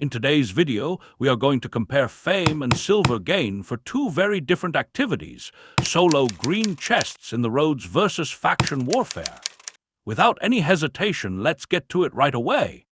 In today's video, we are going to compare fame and silver gain for two very different activities, solo green chests in the Roads versus faction warfare. Without any hesitation, let's get to it right away.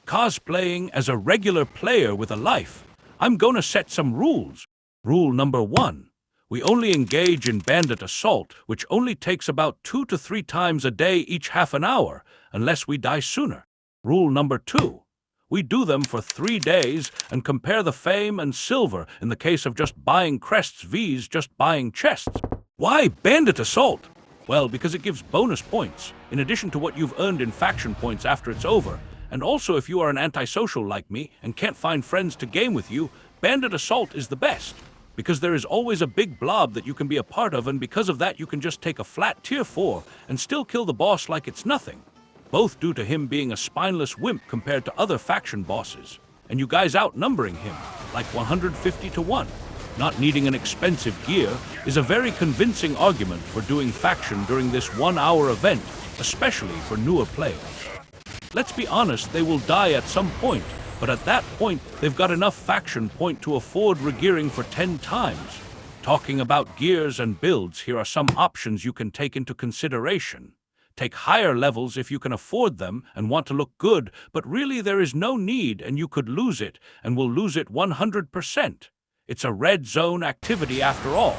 Cosplaying as a regular player with a life, I'm gonna set some rules. Rule number 1. We only engage in bandit assault, which only takes about 2 to 3 times a day each half an hour, unless we die sooner. Rule number 2. We do them for 3 days and compare the fame and silver in the case of just buying crests vs just buying chests. Why bandit assault? Well, because it gives bonus points, in addition to what you've earned in faction points after it's over. And also, if you are an antisocial like me and can't find friends to game with you, bandit assault is the best. Because there is always a big blob that you can be a part of, and because of that you can just take a flat tier 4 and still kill the boss like it's nothing. Both due to him being a spineless wimp compared to other faction bosses, and you guys outnumbering him, like 150 to 1. Not needing an expensive gear is a very convincing argument for doing faction during this 1-hour event, especially for newer players. Let's be honest, they will die at some point, but at that point, they've got enough faction point to afford regearing for 10 times. Talking about gears and builds, here are some options you can take into consideration. Take higher levels if you can afford them and want to look good, but really there is no need and you could lose it, and will lose it 100%. It's a red zone activity after all.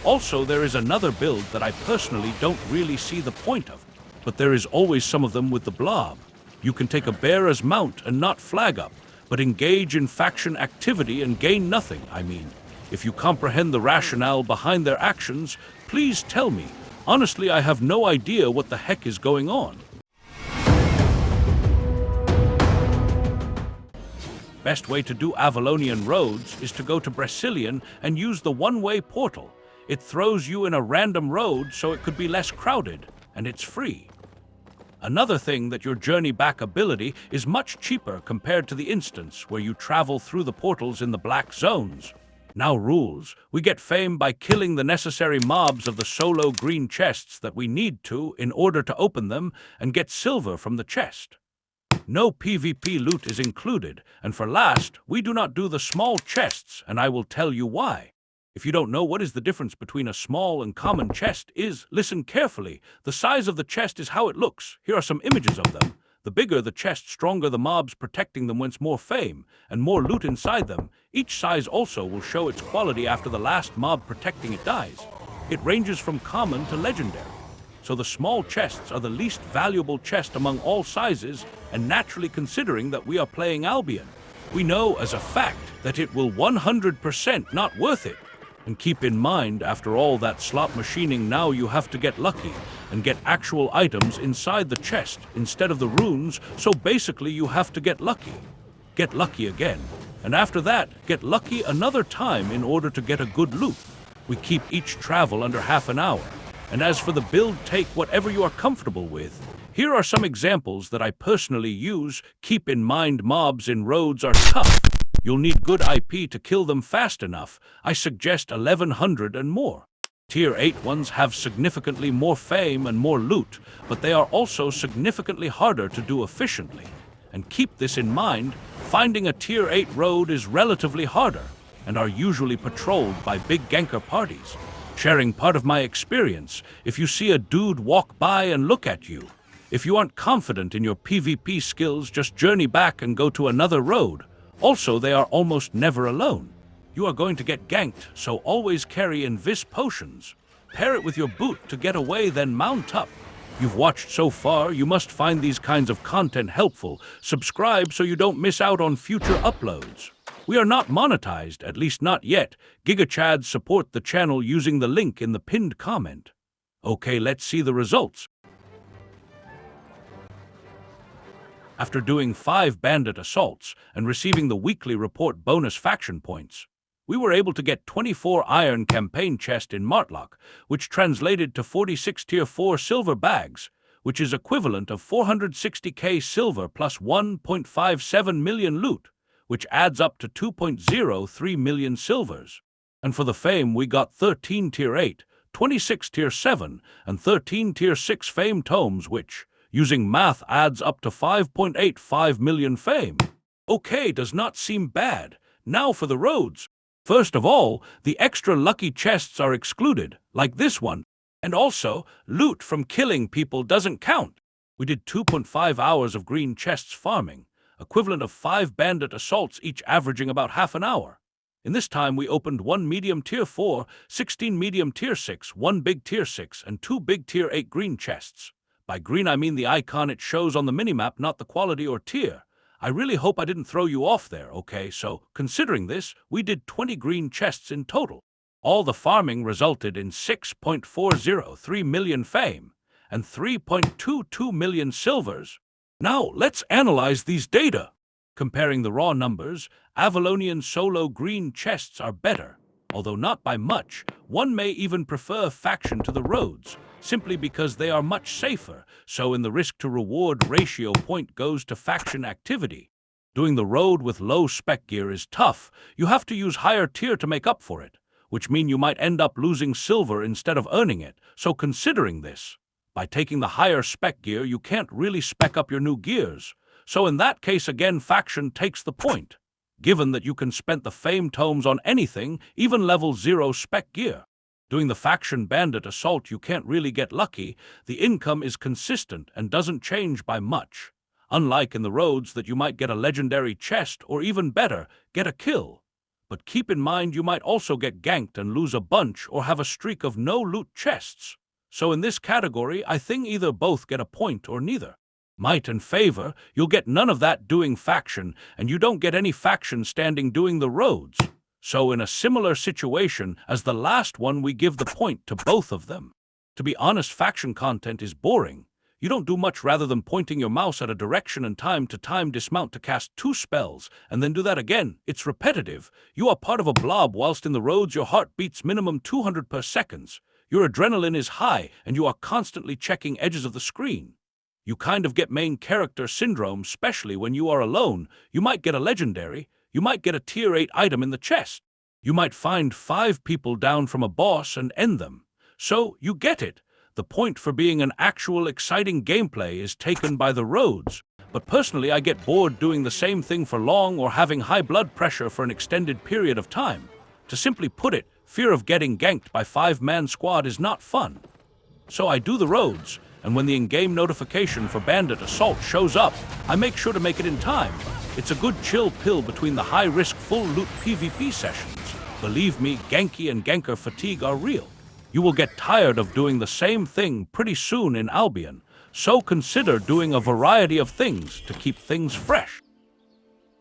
Also, there is another build that I personally don't really see the point of, but there is always some of them with the blob. You can take a bear as mount and not flag up, but engage in faction activity and gain nothing, I mean. If you comprehend the rationale behind their actions, please tell me. Honestly, I have no idea what the heck is going on. Best way to do Avalonian roads is to go to Brazilian and use the one-way portal. It throws you in a random road so it could be less crowded, and it's free. Another thing that your journey back ability is much cheaper compared to the instance where you travel through the portals in the black zones. Now rules, we get fame by killing the necessary mobs of the solo green chests that we need to in order to open them and get silver from the chest. No PvP loot is included, and for last, we do not do the small chests, and I will tell you why. If you don't know what is the difference between a small and common chest is, listen carefully. The size of the chest is how it looks. Here are some images of them. The bigger the chest, stronger the mobs protecting them whence more fame, and more loot inside them. Each size also will show its quality after the last mob protecting it dies. It ranges from common to legendary. So the small chests are the least valuable chest among all sizes, and naturally considering that we are playing Albion, we know as a fact that it will 100% not worth it. And keep in mind, after all that slot machining, now you have to get lucky and get actual items inside the chest instead of the runes, so basically you have to get lucky. Get lucky again, and after that, get lucky another time in order to get a good loot. We keep each travel under half an hour, and as for the build, take whatever you are comfortable with. Here are some examples that I personally use. Keep in mind mobs in roads are tough. You'll need good IP to kill them fast enough. I suggest 1100 and more. Tier 8 ones have significantly more fame and more loot, but they are also significantly harder to do efficiently. And keep this in mind, finding a Tier 8 road is relatively harder, and are usually patrolled by big ganker parties. Sharing part of my experience, if you see a dude walk by and look at you, if you aren't confident in your PvP skills, just journey back and go to another road. Also, they are almost never alone. You are going to get ganked, so always carry invis potions. Pair it with your boot to get away, then mount up. You've watched so far, you must find these kinds of content helpful. Subscribe so you don't miss out on future uploads. We are not monetized, at least not yet. GigaChads support the channel using the link in the pinned comment. Okay, let's see the results. After doing 5 bandit assaults and receiving the weekly report bonus faction points, we were able to get 24 iron campaign chest in Martlock, which translated to 46 tier 4 silver bags, which is equivalent of 460k silver plus 1.57 million loot, which adds up to 2.03 million silvers. And for the fame, we got 13 Tier 8, 26 Tier 7, and 13 Tier 6 fame tomes, which, using math, adds up to 5.85 million fame. Okay, does not seem bad. Now for the roads. First of all, the extra lucky chests are excluded, like this one. And also, loot from killing people doesn't count. We did 2.5 hours of green chests farming, equivalent of 5 bandit assaults, each averaging about half an hour. In this time, we opened 1 medium Tier 4, 16 medium Tier 6, 1 big Tier 6, and 2 big Tier 8 green chests. By green, I mean the icon it shows on the minimap, not the quality or tier. I really hope I didn't throw you off there, okay? So, considering this, we did 20 green chests in total. All the farming resulted in 6.403 million fame and 3.22 million silvers. Now, let's analyze these data. Comparing the raw numbers, Avalonian solo green chests are better, although not by much. One may even prefer faction to the roads, simply because they are much safer, so in the risk-to-reward ratio, point goes to faction activity. Doing the road with low spec gear is tough. You have to use higher tier to make up for it, which means you might end up losing silver instead of earning it. So considering this, by taking the higher spec gear, you can't really spec up your new gears. So in that case, again, faction takes the point, given that you can spend the fame tomes on anything, even level 0 spec gear. Doing the faction bandit assault, you can't really get lucky. The income is consistent and doesn't change by much. Unlike in the roads that you might get a legendary chest or even better, get a kill. But keep in mind you might also get ganked and lose a bunch or have a streak of no loot chests. So in this category, I think either both get a point or neither. Might and favor, you'll get none of that doing faction, and you don't get any faction standing doing the roads. So in a similar situation as the last one, we give the point to both of them. To be honest, faction content is boring. You don't do much rather than pointing your mouse at a direction and time to time dismount to cast 2 spells, and then do that again. It's repetitive. You are part of a blob, whilst in the roads your heart beats minimum 200 per second. Your adrenaline is high, and you are constantly checking edges of the screen. You kind of get main character syndrome, especially when you are alone. You might get a legendary. You might get a Tier 8 item in the chest. You might find 5 people down from a boss and end them. So, you get it. The point for being an actual exciting gameplay is taken by the roads. But personally, I get bored doing the same thing for long or having high blood pressure for an extended period of time. To simply put it, fear of getting ganked by 5-man squad is not fun. So I do the roads, and when the in-game notification for bandit assault shows up, I make sure to make it in time. It's a good chill pill between the high-risk full-loot PvP sessions. Believe me, ganky and ganker fatigue are real. You will get tired of doing the same thing pretty soon in Albion, so consider doing a variety of things to keep things fresh.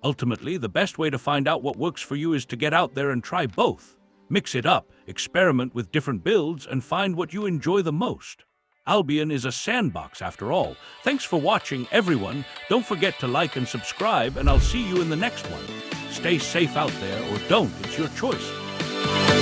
Ultimately, the best way to find out what works for you is to get out there and try both. Mix it up, experiment with different builds, and find what you enjoy the most. Albion is a sandbox after all. Thanks for watching, everyone. Don't forget to like and subscribe, and I'll see you in the next one. Stay safe out there, or don't. It's your choice.